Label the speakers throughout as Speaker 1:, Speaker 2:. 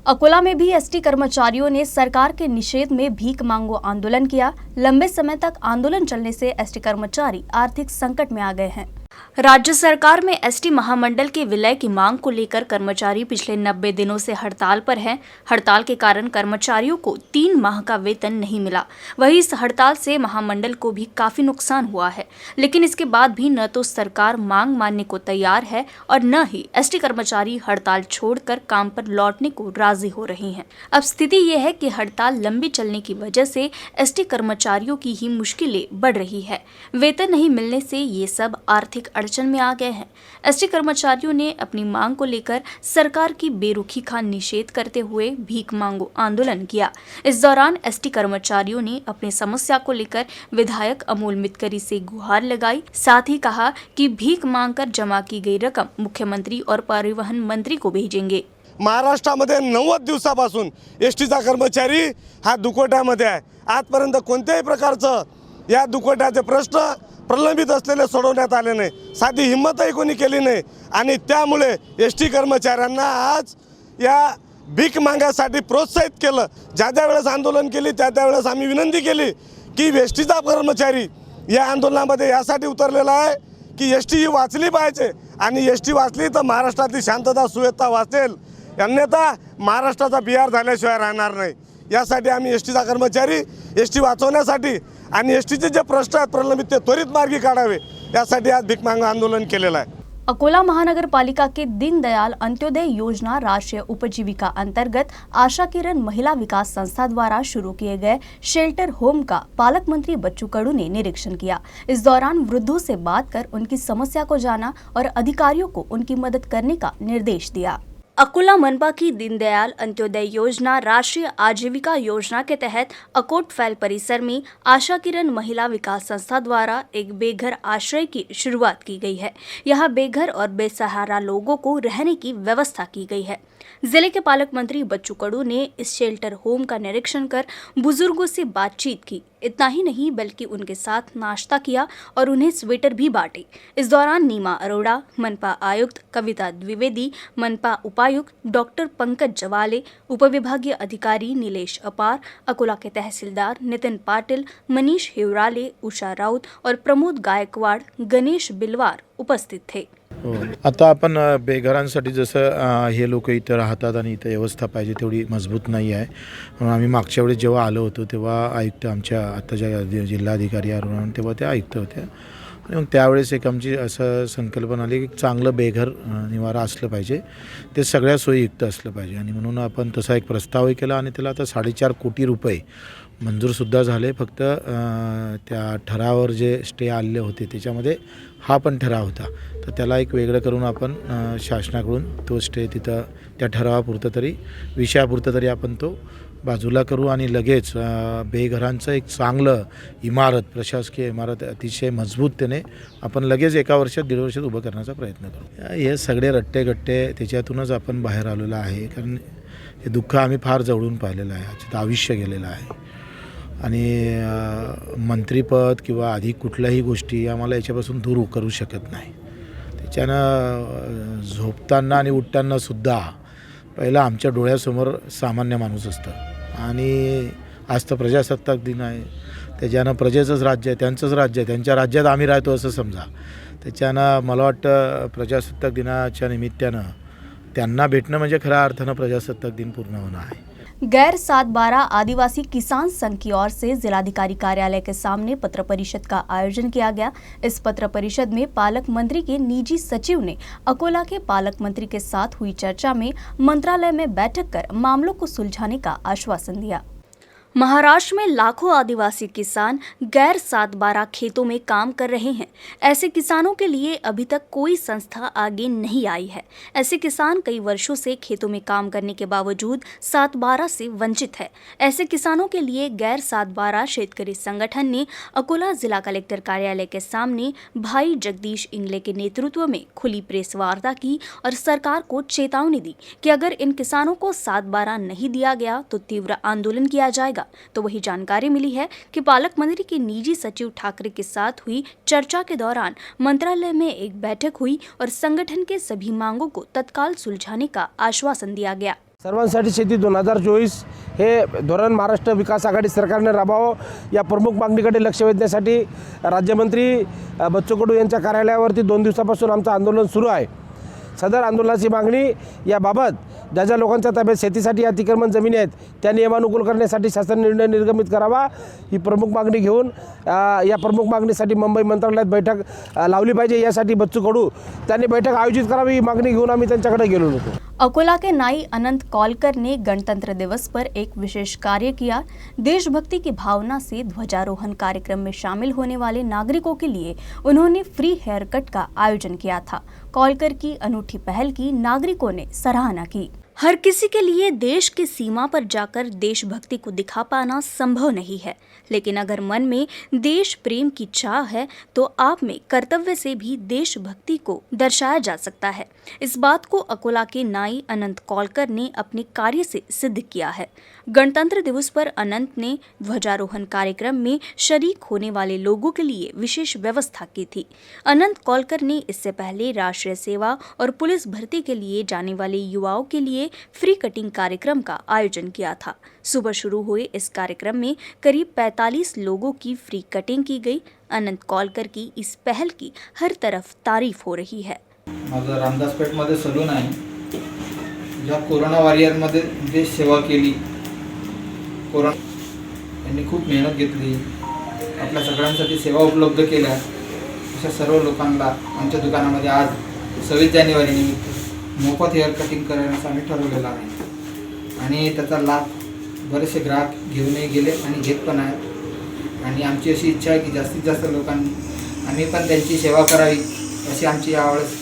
Speaker 1: अकोला में भी एसटी कर्मचारियों ने सरकार के निषेध में भीख मांगो आंदोलन किया। लंबे समय तक आंदोलन चलने से एसटी कर्मचारी आर्थिक संकट में आ गए हैं। राज्य सरकार में एसटी महामंडल के विलय की मांग को लेकर कर्मचारी पिछले 90 दिनों से हड़ताल पर हैं। हड़ताल के कारण कर्मचारियों को 3 माह का वेतन नहीं मिला। वहीं इस हड़ताल से महामंडल को भी काफी नुकसान हुआ है, लेकिन इसके बाद भी न तो सरकार मांग मानने को तैयार है और न ही एसटी कर्मचारी हड़ताल छोड़कर काम पर लौटने को राजी हो रहे हैं। अब स्थिति ये है कि हड़ताल लंबी चलने की वजह से एसटी कर्मचारियों की ही मुश्किलें बढ़ रही है। वेतन नहीं मिलने से ये सब आर्थिक अड़चन में आ गए हैं। एसटी कर्मचारियों ने अपनी मांग को लेकर सरकार की बेरुखी का निषेध करते हुए भीख मांगो आंदोलन किया। इस दौरान एसटी कर्मचारियों ने अपनी समस्या को लेकर विधायक अमोल मितकरी से गुहार लगाई। साथ ही कहा कि भीख मांगकर जमा की गई रकम मुख्यमंत्री और परिवहन मंत्री को भेजेंगे।
Speaker 2: महाराष्ट्रामध्ये 90 दिवसापासून एसटीचा कर्मचारी हा दुकोट्यामध्ये आहे। आजपर्यंत कोणत्याही प्रकारचं या दुकोट्याचे प्रश्न प्रलंबित असलेले सोडवण्यात आले नाही। साधी हिंमतही कोणी केली नाही आणि त्यामुळे एसटी कर्मचाऱ्यांना आज या भीक मागासाठी प्रोत्साहित केलं। ज्या वेळेस आंदोलन केली त्या वेळेस आम्ही विनंती केली की एसटीचा कर्मचारी या आंदोलनामध्ये यासाठी उतरलेला आहे की एसटी ही वाचली पाहिजे आणि एसटी वाचली तर महाराष्ट्रातली शांतता सुव्यवस्था वाचेल, अन्यथा महाराष्ट्राचा बिहार झाल्याशिवाय राहणार नाही। यासाठी आम्ही एसटीचा कर्मचारी एसटी वाचवण्यासाठी आणि एसटीचे जे प्रश्न आहेत प्रलंबित ते त्वरित मार्गी काढावे यासाठी आज भीक मांग आंदोलन केलेलं आहे।
Speaker 1: अकोला महानगर पालिका के दीनदयाल अंत्योदय योजना राष्ट्रीय उपजीविका अंतर्गत आशा किरण महिला विकास संस्था द्वारा शुरू किए गए शेल्टर होम का पालक मंत्री बच्चू कडू ने निरीक्षण किया। इस दौरान वृद्धों से बात कर उनकी समस्या को जाना और अधिकारियों को उनकी मदद करने का निर्देश दिया। अकोला मनपा की दीनदयाल अंत्योदय योजना राष्ट्रीय आजीविका योजना के तहत अकोट फैल परिसर में आशा किरण महिला विकास संस्था द्वारा एक बेघर आश्रय की शुरुआत की गई है। यहाँ बेघर और बेसहारा लोगों को रहने की व्यवस्था की गई है। जिले के पालक मंत्री बच्चू कडू ने इस शेल्टर होम का निरीक्षण कर बुजुर्गों से बातचीत की। इतना ही नहीं बल्कि उनके साथ नाश्ता किया और उन्हें स्वेटर भी बांटे। इस दौरान नीमा अरोड़ा, मनपा आयुक्त कविता द्विवेदी, मनपा उपायुक्त डॉक्टर पंकज जवाले, उपविभागीय अधिकारी नीलेश अपार, अकोला के तहसीलदार नितिन पाटिल, मनीष हिवराले, उषा राउत और प्रमोद गायकवाड़, गणेश बिलवार उपस्थित थे।
Speaker 3: आता आपण बेघरांसाठी जसं हे लोक इथं राहतात आणि इथं व्यवस्था पाहिजे तेवढी मजबूत नाही आहे, म्हणून आम्ही मागच्या वेळेस जेव्हा आलो होतो तेव्हा आयुक्त आमच्या आत्ताच्या जिल्हाधिकारी अरुण तेव्हा ते आयुक्त होत्या आणि मग त्यावेळेस एक आमची असं संकल्पना आली की चांगलं बेघर निवारा असलं पाहिजे, ते सगळ्या सोयीयुक्त असलं पाहिजे आणि म्हणून आपण तसा एक प्रस्तावही केला आणि त्याला आता 4.5 कोटी रुपये मंजूरसुद्धा झाले। फक्त त्या ठरावावर जे स्टे आलेले होते त्याच्यामध्ये हा पण ठराव होता, तर त्याला एक वेगळं करून आपण शासनाकडून तो स्टे तिथं त्या ठरावापुरतं तरी विषयापुरतं तरी आपण तो बाजूला करू आणि लगेच बेघरांचं एक चांगलं इमारत प्रशासकीय इमारत अतिशय मजबूततेने आपण लगेच 1 वर्षात 1.5 वर्षात उभं करण्याचा प्रयत्न करू। हे सगळे रट्टे त्याच्यातूनच आपण बाहेर आलेलो आहे, कारण हे दुःख आम्ही फार जवळून पाहिलेलं आहे, याच्यात आयुष्य गेलेलं आहे आणि मंत्रीपद किंवा अधिक कुठल्याही गोष्टी आम्हाला याच्यापासून दूर करू शकत नाही। त्याच्यानं झोपताना आणि उठताना सुद्धा पहिला आमच्या डोळ्यासमोर सामान्य माणूस असतं आणि आज तर प्रजासत्ताक दिन आहे, त्याच्यानं प्रजेचंच राज्य आहे, त्यांचंच राज्य आहे, त्यांच्या राज्यात आम्ही राहतो असं समजा। त्याच्यानं मला वाटतं प्रजासत्ताक दिनाच्या निमित्तानं त्यांना भेटणं म्हणजे खऱ्या अर्थानं प्रजासत्ताक दिन पूर्ण होणं आहे।
Speaker 1: गैर 7/12 आदिवासी किसान संघ की ओर से जिलाधिकारी कार्यालय के सामने पत्र परिषद का आयोजन किया गया। इस पत्र परिषद में पालक मंत्री के निजी सचिव ने अकोला के पालक मंत्री के साथ हुई चर्चा में मंत्रालय में बैठक कर मामलों को सुलझाने का आश्वासन दिया। महाराष्ट्र में लाखों आदिवासी किसान गैर 7/12 खेतों में काम कर रहे हैं। ऐसे किसानों के लिए अभी तक कोई संस्था आगे नहीं आई है। ऐसे किसान कई वर्षों से खेतों में काम करने के बावजूद 7/12 से वंचित है। ऐसे किसानों के लिए गैर 7/12 शेतकरी संगठन ने अकोला जिला कलेक्टर कार्यालय के सामने भाई जगदीश इंगले के नेतृत्व में खुली प्रेस वार्ता की और सरकार को चेतावनी दी कि अगर इन किसानों को 7/12 नहीं दिया गया तो तीव्र आंदोलन किया जाएगा। तो वही जानकारी मिली है कि पालक मंत्री के निजी सचिव ठाकरे के साथ हुई चर्चा के दौरान मंत्रालय में एक बैठक हुई और संगठन के सभी मांगों को तत्काल सुलझाने का आश्वासन दिया गया।
Speaker 4: सर्वांसाठी शेती 2024 हे धोरण महाराष्ट्र विकास आघाडी सरकारने राबवावं या प्रमुख मागणीकडे लक्ष वेधण्यासाठी राज्यमंत्री बच्चू कडू यांच्या कार्यालयावरती 2 दिवसापासून आमचं आंदोलन सुरू आहे. सदर आंदोलनाची मागणी याबाबत ज्या लोकांच्या ताब्यात शेतीसाठी अतिक्रमण जमिनी आहेत त्या नियमानुकूल करण्यासाठी शासन निर्णय निर्गमित करावा ही प्रमुख मागणी घेऊन या प्रमुख मागणीसाठी मुंबई मंत्रालयात बैठक लावली पाहिजे. यासाठी बच्चू कडू त्यांनी बैठक आयोजित करावी ही मागणी घेऊन आम्ही त्यांच्याकडे गेलो होतो.
Speaker 1: अकोला के नाई अनंत कौलकर ने गणतंत्र दिवस पर एक विशेष कार्य किया. देशभक्ति की भावना से ध्वजारोहण कार्यक्रम में शामिल होने वाले नागरिकों के लिए उन्होंने फ्री हेयर कट का आयोजन किया था. कौलकर की अनूठी पहल की नागरिकों ने सराहना की. हर किसी के लिए देश की सीमा पर जाकर देशभक्ति को दिखा पाना संभव नहीं है, लेकिन अगर मन में देश प्रेम की चाह है तो आप में कर्तव्य से भी देशभक्ति को दर्शाया जा सकता है. इस बात को अकोला के नाई अनंत कौलकर ने अपने कार्य से सिद्ध किया है. गणतंत्र दिवस पर अनंत ने ध्वजारोहण कार्यक्रम में शरीक होने वाले लोगों के लिए विशेष व्यवस्था की थी. अनंत कौलकर ने इससे पहले राष्ट्रीय सेवा और पुलिस भर्ती के लिए जाने वाले युवाओं के लिए फ्री कटिंग कार्यक्रम का आयोजन किया था. सुबह शुरू हुए इस कार्यक्रम में करीब 45 लोगों की फ्री कटिंग की गई. अनंत कौलकर की इस पहल की हर तरफ तारीफ हो रही है.
Speaker 5: माझं रामदासपेठमध्ये सलून आहे. ज्या कोरोना वॉरियरमध्ये देश सेवा केली, कोरोना यांनी खूप मेहनत घेतली, आपल्या सगळ्यांसाठी सेवा उपलब्ध केल्या. अशा सर्व लोकांना आमच्या दुकानामध्ये आज 26 जानेवारी निमित्त मोफत हेअर कटिंग करण्याचं आम्ही ठरवलेलं आहे आणि त्याचा लाभ बरेचसे ग्राहक घेऊनही गेले आणि घेत पण आहेत. आणि आमची अशी इच्छा आहे की जास्तीत जास्त लोकांनी आम्ही पण त्यांची सेवा करावी अशी आमची यावेळेस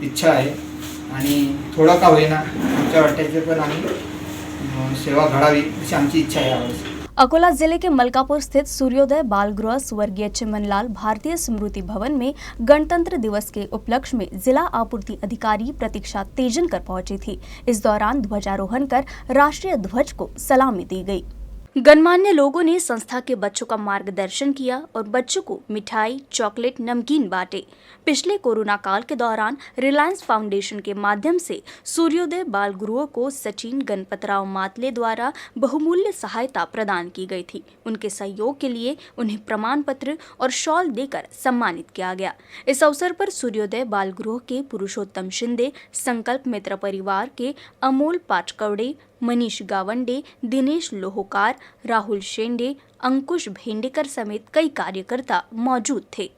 Speaker 5: इच्छा आहे. आणि थोडं का होईना आमच्या वाट्याचे पण आम्ही सेवा घडावी अशी आमची इच्छा आहे यावेळेस.
Speaker 1: अकोला जिले के मलकापुर स्थित सूर्योदय बाल गृह स्वर्गीय चिमनलाल भारतीय स्मृति भवन में गणतंत्र दिवस के उपलक्ष्य में जिला आपूर्ति अधिकारी प्रतीक्षा तेजनकर पहुंची थी. इस दौरान ध्वजारोहण कर राष्ट्रीय ध्वज को सलामी दी गई. गणमान्य लोगों ने संस्था के बच्चों का मार्गदर्शन किया और बच्चों को मिठाई, चॉकलेट, नमकीन बांटे. पिछले कोरोना काल के दौरान रिलायंस फाउंडेशन के माध्यम से सूर्योदय बाल गृह को सचिन गणपतराव मातले द्वारा बहुमूल्य सहायता प्रदान की गई थी. उनके सहयोग के लिए उन्हें प्रमाण पत्र और शॉल देकर सम्मानित किया गया. इस अवसर पर सूर्योदय बाल गृह के पुरुषोत्तम शिंदे, संकल्प मित्र परिवार के अमोल पाचकवड़े, मनीष गावंडे, दिनेश लोहोकार, राहुल शेंडे, अंकुश भेंडेकर समेत कई कार्यकर्ता मौजूद थे.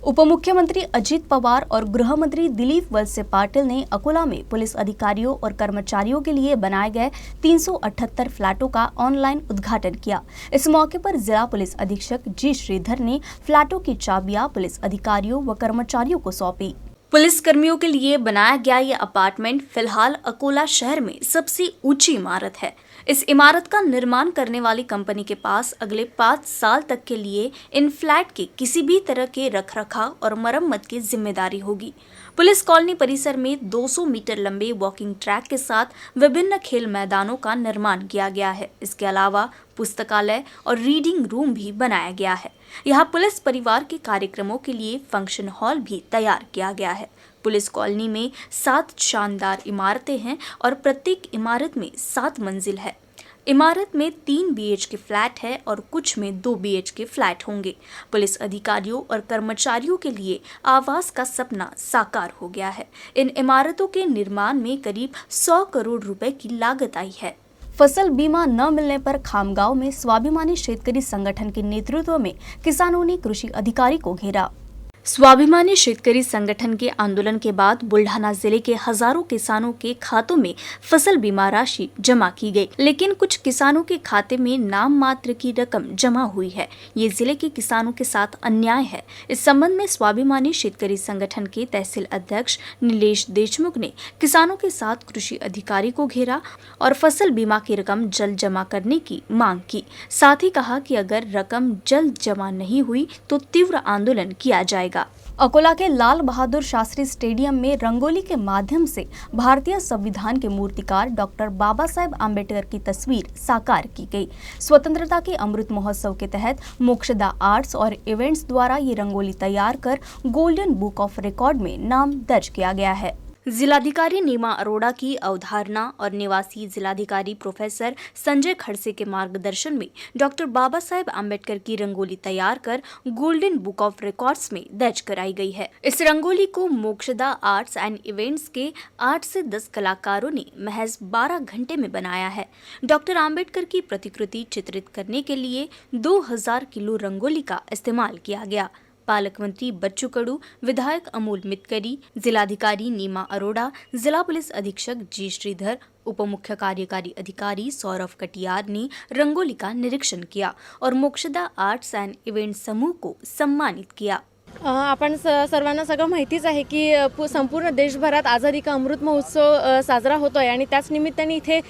Speaker 1: उपमुख्यमंत्री अजित पवार और गृह मंत्री दिलीप वलसे पाटिल ने अकोला में पुलिस अधिकारियों और कर्मचारियों के लिए बनाए गए 378 फ्लैटों का ऑनलाइन उद्घाटन किया. इस मौके पर जिला पुलिस अधीक्षक जी श्रीधर ने फ्लैटों की चाबियां पुलिस अधिकारियों व कर्मचारियों को सौंपी. पुलिस कर्मियों के लिए बनाया गया ये अपार्टमेंट फिलहाल अकोला शहर में सबसे ऊंची इमारत है. इस इमारत का निर्माण करने वाली कंपनी के पास अगले 5 साल तक के लिए इन फ्लैट के किसी भी तरह के रखरखाव और मरम्मत की जिम्मेदारी होगी. पुलिस कॉलोनी परिसर में 200 मीटर लंबे वॉकिंग ट्रैक के साथ विभिन्न खेल मैदानों का निर्माण किया गया है. इसके अलावा पुस्तकालय और रीडिंग रूम भी बनाया गया है. यहाँ पुलिस परिवार के कार्यक्रमों के लिए फंक्शन हॉल भी तैयार किया गया है. पुलिस कॉलोनी में 7 शानदार इमारतें हैं और प्रत्येक इमारत में 7 मंजिल है. इमारत में 3 BHK फ्लैट है और कुछ में 2 BHK फ्लैट होंगे. पुलिस अधिकारियों और कर्मचारियों के लिए आवास का सपना साकार हो गया है. इन इमारतों के निर्माण में करीब 100 करोड़ रुपए की लागत आई है. फसल बीमा न मिलने पर खामगांव में स्वाभिमानी शेतकरी संगठन के नेतृत्व में किसानों ने कृषि अधिकारी को घेरा. स्वाभिमानी शेतकरी संगठन के आंदोलन के बाद बुल्ढाना जिले के हजारों किसानों के खातों में फसल बीमा राशि जमा की गई, लेकिन कुछ किसानों के खाते में नाम मात्र की रकम जमा हुई है. ये जिले के किसानों के साथ अन्याय है. इस संबंध में स्वाभिमानी शेतकरी संगठन के तहसील अध्यक्ष नीलेश देशमुख ने किसानों के साथ कृषि अधिकारी को घेरा और फसल बीमा की रकम जल्द जमा करने की मांग की. साथ ही कहा कि अगर रकम जल्द जमा नहीं हुई तो तीव्र आंदोलन किया जाएगा. अकोला के लाल बहादुर शास्त्री स्टेडियम में रंगोली के माध्यम से भारतीय संविधान के मूर्तिकार डॉक्टर बाबा साहेब आम्बेडकर की तस्वीर साकार की गई. स्वतंत्रता के अमृत महोत्सव के तहत मोक्षदा आर्ट्स और इवेंट्स द्वारा ये रंगोली तैयार कर गोल्डन बुक ऑफ रिकॉर्ड में नाम दर्ज किया गया है. जिलाधिकारी नीमा अरोड़ा की अवधारणा और निवासी जिलाधिकारी प्रोफेसर संजय खड़से के मार्गदर्शन में डॉक्टर बाबा साहेब आम्बेडकर की रंगोली तैयार कर गोल्डन बुक ऑफ रिकॉर्ड्स में दर्ज कराई गई है। इस रंगोली को मोक्षदा आर्ट्स एंड इवेंट्स के 8 से 10 कलाकारों ने महज 12 घंटे में बनाया है। डॉक्टर आम्बेडकर की प्रतिकृति चित्रित करने के लिए 2000 किलो रंगोली का इस्तेमाल किया गया। पालक मंत्री बच्चू कडू, विधायक अमोल मितकरी, जिलाधिकारी नीमा अरोड़ा, जिला पुलिस अधीक्षक जी श्रीधर, उप मुख्य कार्यकारी अधिकारी सौरभ कटियार ने रंगोली का निरीक्षण किया और मोक्षदा आर्ट्स एंड इवेंट समूह को सम्मानित किया।
Speaker 6: आपण सर्वांना सगळं माहितीच आहे की संपूर्ण देशभरात आझादी का अमृत महोत्सव साजरा होतो आहे आणि त्याच निमित्ताने इथे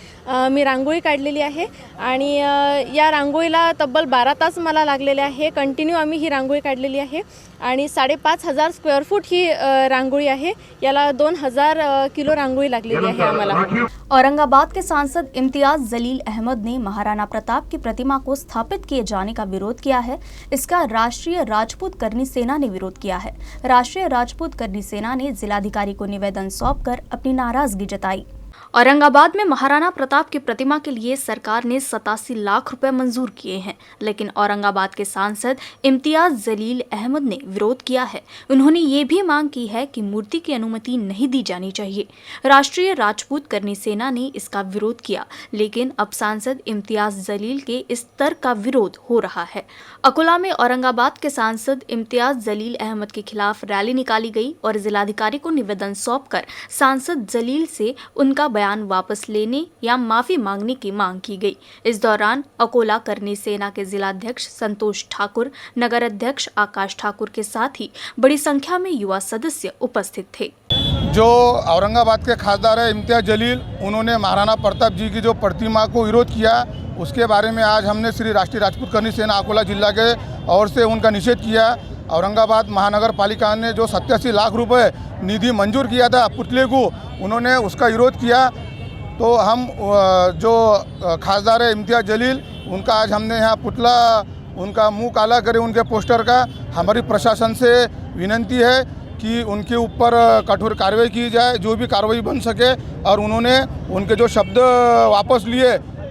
Speaker 6: मी रांगोळी काढलेली आहे आणि या रांगोळीला तब्बल 12 तास मला लागलेले आहे। कंटिन्यू आम्ही ही रांगोळी काढलेली आहे आणि 5,500 स्क्वेअर फूट ही रांगोळी आहे। याला 2000 किलो रांगोळी लागलेली आहे आम्हाला।
Speaker 1: औरंगाबाद के सांसद इम्तियाज जलील अहमद ने महाराणा प्रताप की प्रतिमा को स्थापित किए जाने का विरोध किया है। इसका राष्ट्रीय राजपूत करनी सेना ने विरोध किया है। राष्ट्रीय राजपूत करनी सेना ने जिलाधिकारी को निवेदन सौंपकर अपनी नाराजगी जताई। औरंगाबाद में महाराणा प्रताप की प्रतिमा के लिए सरकार ने 87 लाख रुपए मंजूर किए हैं, लेकिन औरंगाबाद के सांसद इम्तियाज जलील अहमद ने विरोध किया है। उन्होंने ये भी मांग की है कि मूर्ति की अनुमति नहीं दी जानी चाहिए। राष्ट्रीय राजपूत करनी सेना ने इसका विरोध किया, लेकिन अब सांसद इम्तियाज जलील के इस तर्क का विरोध हो रहा है। अकोला में औरंगाबाद के सांसद इम्तियाज जलील अहमद के खिलाफ रैली निकाली गई और जिलाधिकारी को निवेदन सौंपकर सांसद जलील से उनका बयान वापस लेने या माफी मांगने की मांग की गई। इस दौरान अकोला करनी सेना के जिलाध्यक्ष संतोष ठाकुर, नगर अध्यक्ष आकाश ठाकुर के साथ ही बड़ी संख्या में युवा सदस्य उपस्थित थे।
Speaker 7: जो औरंगाबाद के खासदार है इम्तियाज जलील, उन्होंने महाराणा प्रताप जी की जो प्रतिमा को विरोध किया, उसके बारे में आज हमने श्री राष्ट्रीय राजपूत करनी सेना अकोला जिला के ओर से उनका निषेध किया। औरंगाबाद महानगर पालिका ने जो 87 लाख रुपए निधि मंजूर किया था पुतले को, उन्होंने उसका विरोध किया। तो हम जो खासदार है इम्तियाज जलील, उनका आज हमने यहाँ पुतला, उनका मुंह काला करे उनके पोस्टर का। हमारी प्रशासन से विनंती है कि उनके ऊपर कठोर कार्रवाई की जाए, जो भी कार्रवाई बन सके। और उन्होंने उनके जो शब्द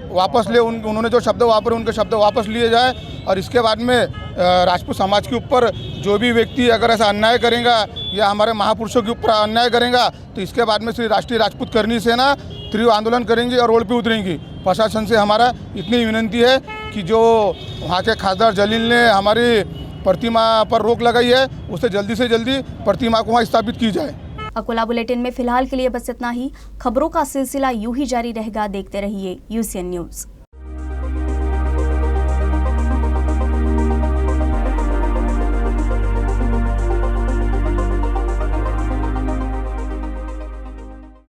Speaker 7: उन्होंने जो शब्द वापरे उनके शब्द वापस लिए जाए। और इसके बाद में राजपूत समाज के ऊपर जो भी व्यक्ति अगर ऐसा अन्याय करेगा या हमारे महापुरुषों के ऊपर अन्याय करेगा, तो इसके बाद में श्री राष्ट्रीय राजपूत करनी सेना तीव्र आंदोलन करेंगी और रोड पे उतरेंगी। प्रशासन से हमारा इतनी विनंती है कि जो वहाँ के खासदार जलील ने हमारी प्रतिमा पर रोक लगाई है, उससे जल्दी से जल्दी प्रतिमा को वहाँ स्थापित की जाए।
Speaker 1: अकोला बुलेटिन में फिलहाल के लिए बस इतना ही। खबरों का सिलसिला यूं ही जारी रहेगा। देखते रहिए यूसीएन न्यूज़।